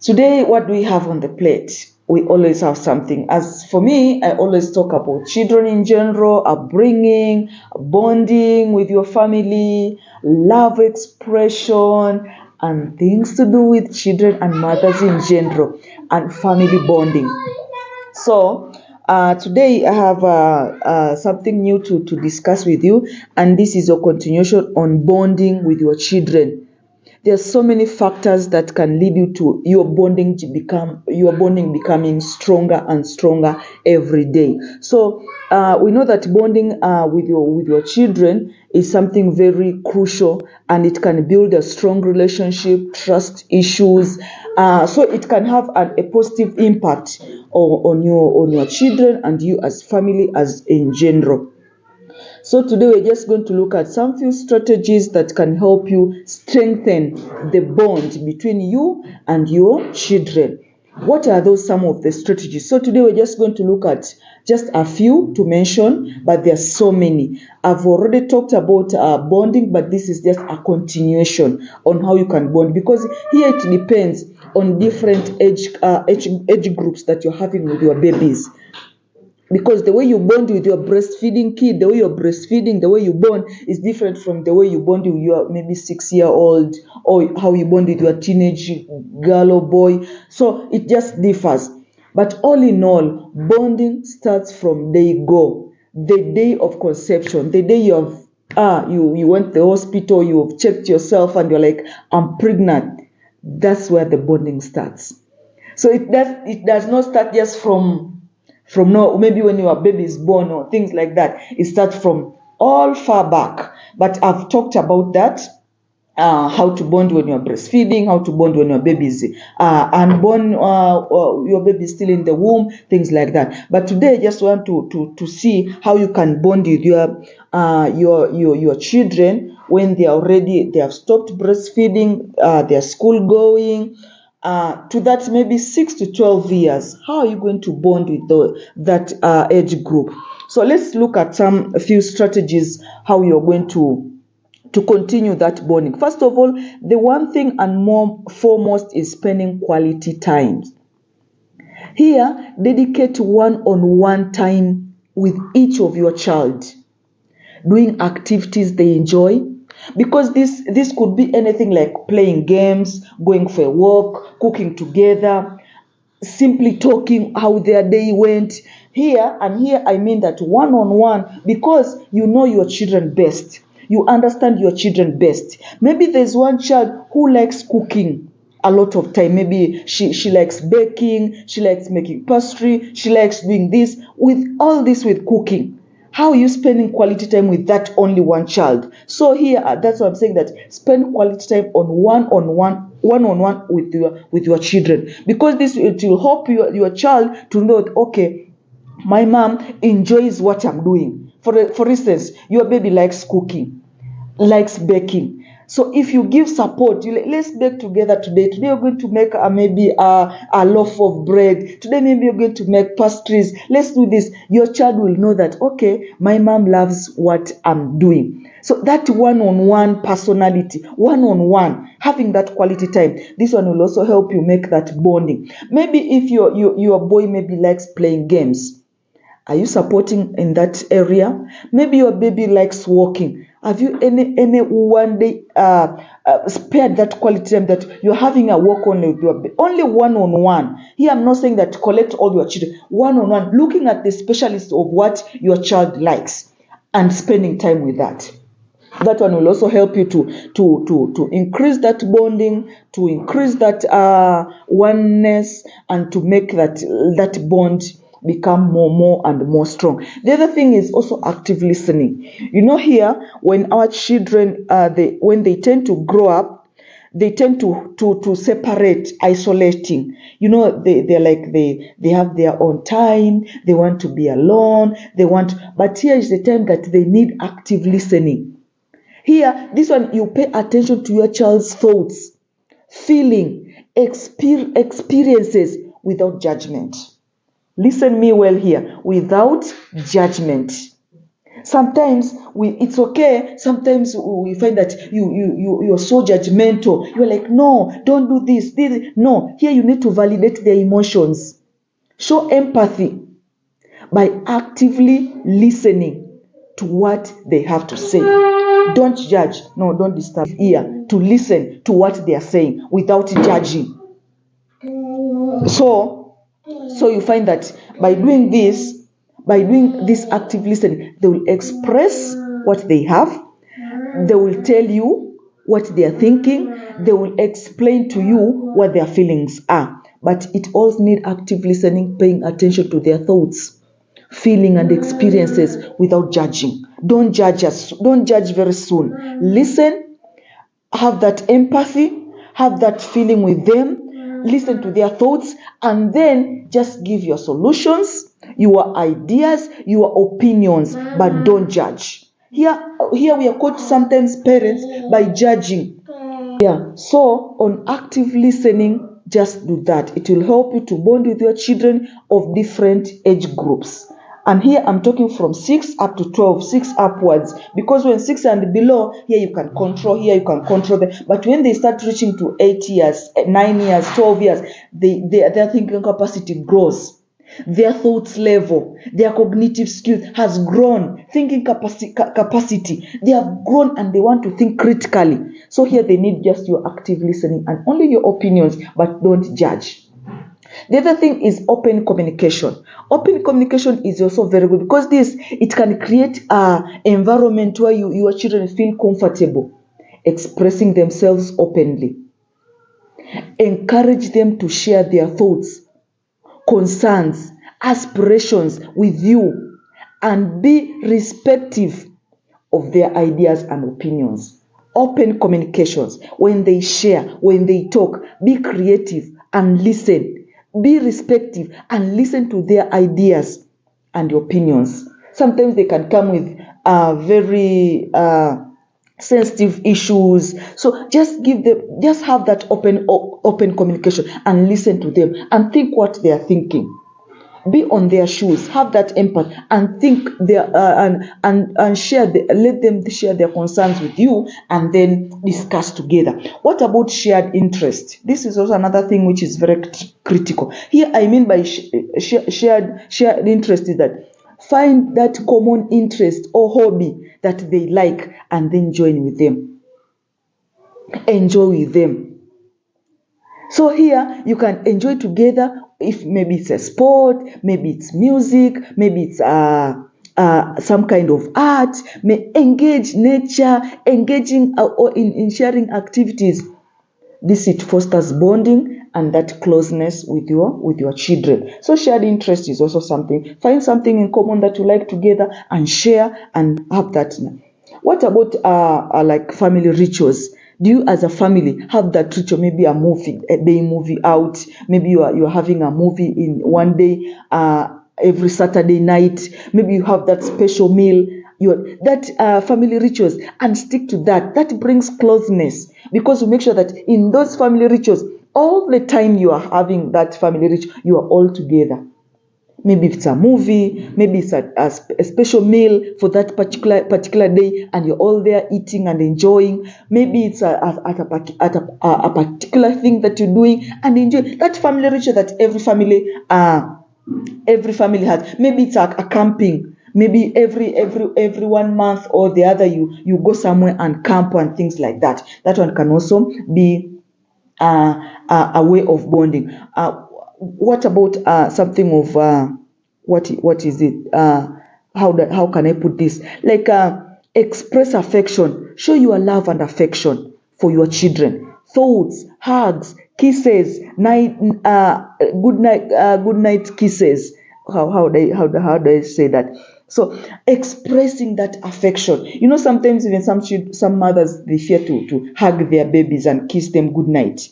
Today, what do we have on the plate? We always have something. As for me, I always talk about children in general, upbringing, bonding with your family, love expression, and things to do with children and mothers in general, and family bonding. So, today I have something new to discuss with you, and this is a continuation on bonding with your children. There are so many factors that can lead you to your bonding becoming stronger and stronger every day. So we know that bonding with your children is something very crucial, and it can build a strong relationship, trust issues. So it can have a positive impact on your children and you as family as in general. So today we're just going to look at some few strategies that can help you strengthen the bond between you and your children. What are those some of the strategies? So today we're just going to look at just a few to mention, but there are so many. I've already talked about bonding, but this is just a continuation on how you can bond, because here it depends on different age groups that you're having with your babies, because the way you bond with your breastfeeding kid, the way you're breastfeeding, the way you bond is different from the way you bond with your maybe 6-year-old, or how you bond with your teenage girl or boy. So it just differs. But all in all, bonding starts from day go, the day of conception, the day you went to the hospital, you've checked yourself, and you're like, I'm pregnant. That's where the bonding starts. So it does not start just from now, maybe when your baby is born or things like that. It starts from all far back. But I've talked about that, how to bond when you're breastfeeding, how to bond when your baby is unborn, your baby is still in the womb, things like that. But today I just want to see how you can bond with your children when they have stopped breastfeeding, they're school going, to that maybe 6 to 12 years. How are you going to bond with that age group? So let's look at a few strategies how you're going to continue that bonding. First of all, the one thing and more foremost is spending quality time. Here, dedicate one-on-one time with each of your child, doing activities they enjoy, because this could be anything like playing games, going for a walk, cooking together, simply talking how their day went. Here I mean that one-on-one, because you know your children best, you understand your children best. Maybe there's one child who likes cooking a lot of time. Maybe she likes baking, she likes making pastry, she likes doing this, with all this with cooking. How are you spending quality time with that only one child? So here, that's what I'm saying, that spend quality time on one-on-one with your children, because this it will help your child to know that, okay, my mom enjoys what I'm doing. For instance, your baby likes cooking, likes baking. So if you give support, let's bake together today. Today you're going to make maybe a loaf of bread. Today maybe you're going to make pastries. Let's do this. Your child will know that, okay, my mom loves what I'm doing. So that one-on-one personality, one-on-one, having that quality time, this one will also help you make that bonding. Maybe if your boy maybe likes playing games, are you supporting in that area? Maybe your baby likes walking. Have you any one day spared that quality time that you're having a walk only with your baby? Only one-on-one. Here I'm not saying that collect all your children. One-on-one, looking at the specialist of what your child likes and spending time with that. That one will also help you to increase that bonding, to increase that oneness, and to make that bond become more and more strong. The other thing is also active listening. Here, when our children when they tend to grow up, they tend to separate, isolating. They're like they have their own time, they want to be alone, but here is the time that they need active listening. Here, this one, you pay attention to your child's thoughts, feeling, experiences without judgment. Listen me well here, without judgment. Sometimes it's okay. Sometimes we find that you're so judgmental. You're like, no, don't do this. No, here you need to validate their emotions. Show empathy by actively listening to what they have to say. Don't judge. No, don't disturb ear to listen to what they are saying without judging. So you find that by doing this active listening, they will express what they have. They will tell you what they are thinking. They will explain to you what their feelings are. But it all needs active listening, paying attention to their thoughts, feeling and experiences without judging. Don't judge us. Don't judge very soon. Listen, have that empathy, have that feeling with them, listen to their thoughts, and then just give your solutions, your ideas, your opinions, but don't judge. Here we are caught sometimes parents by judging. Yeah, so on active listening, just do that. It will help you to bond with your children of different age groups. And here I'm talking from 6 up to 12, 6 upwards. Because when 6 and below, here you can control them. But when they start reaching to 8 years, 9 years, 12 years, their thinking capacity grows. Their thoughts level, their cognitive skills has grown, thinking capacity. They have grown and they want to think critically. So here they need just your active listening and only your opinions, but don't judge. The other thing is open communication. Open communication is also very good because it can create an environment where your children feel comfortable expressing themselves openly. Encourage them to share their thoughts, concerns, aspirations with you, and be respectful of their ideas and opinions. Open communications. When they share, when they talk, be creative and listen. Be respectful and listen to their ideas and opinions. Sometimes they can come with very sensitive issues. So just have that open communication and listen to them and think what they are thinking. Be on their shoes, have that empathy, and think and share. Let them share their concerns with you, and then discuss together. What about shared interest? This is also another thing which is very critical. Here, I mean by shared interest is that find that common interest or hobby that they like, and then join with them. Enjoy with them. So here you can enjoy together. If maybe it's a sport, maybe it's music, maybe it's some kind of art. May engage nature, engaging or in sharing activities. It fosters bonding and that closeness with your children. So shared interest is also something. Find something in common that you like together and share and have that. What about like family rituals? Do you as a family have that ritual? Maybe a day movie out. Maybe you are having a movie in one day, every Saturday night. Maybe you have that special meal. That family rituals, and stick to that. That brings closeness because we make sure that in those family rituals, all the time you are having that family ritual, you are all together. Maybe it's a movie, maybe it's a special meal for that particular day, and you're all there eating and enjoying. Maybe it's at a particular thing that you're doing and enjoy that family ritual that every family has. Maybe it's a camping. Maybe every 1 month or the other, you go somewhere and camp and things like that. That one can also be a way of bonding. What about something of what is it? How can I put this? Like express affection. Show your love and affection for your children. Thoughts, hugs, kisses, good night kisses. How do I say that? So expressing that affection. Sometimes even some mothers, they fear to hug their babies and kiss them good night.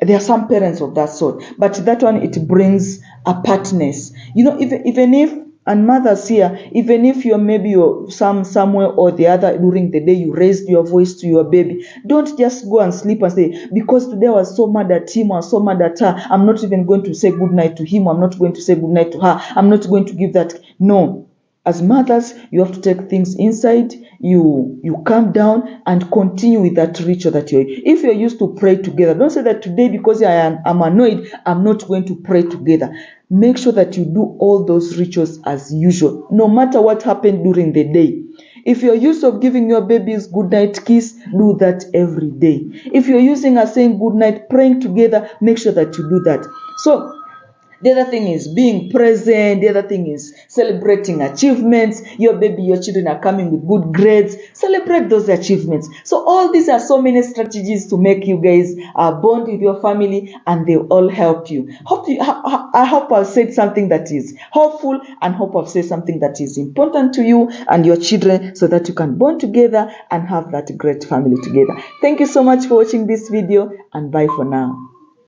There are some parents of that sort, but that one, it brings apartness. Even if, and mothers here, even if you're somewhere or the other during the day, you raised your voice to your baby, don't just go and sleep and say, because today I was so mad at him or so mad at her, I'm not even going to say good night to him, I'm not going to say good night to her, I'm not going to give that. No. As mothers, you have to take things inside, you calm down and continue with that ritual that you're. If you're used to pray together, don't say that today because I'm annoyed, I'm not going to pray together. Make sure that you do all those rituals as usual, no matter what happened during the day. If you're used to giving your babies good night kiss, do that every day. If you're using a saying good night, praying together, make sure that you do that. So the other thing is being present. The other thing is celebrating achievements. Your baby, your children are coming with good grades. Celebrate those achievements. So all these are so many strategies to make you guys bond with your family, and they all help you. I hope I've said something that is helpful, and hope I've said something that is important to you and your children, so that you can bond together and have that great family together. Thank you so much for watching this video, and bye for now.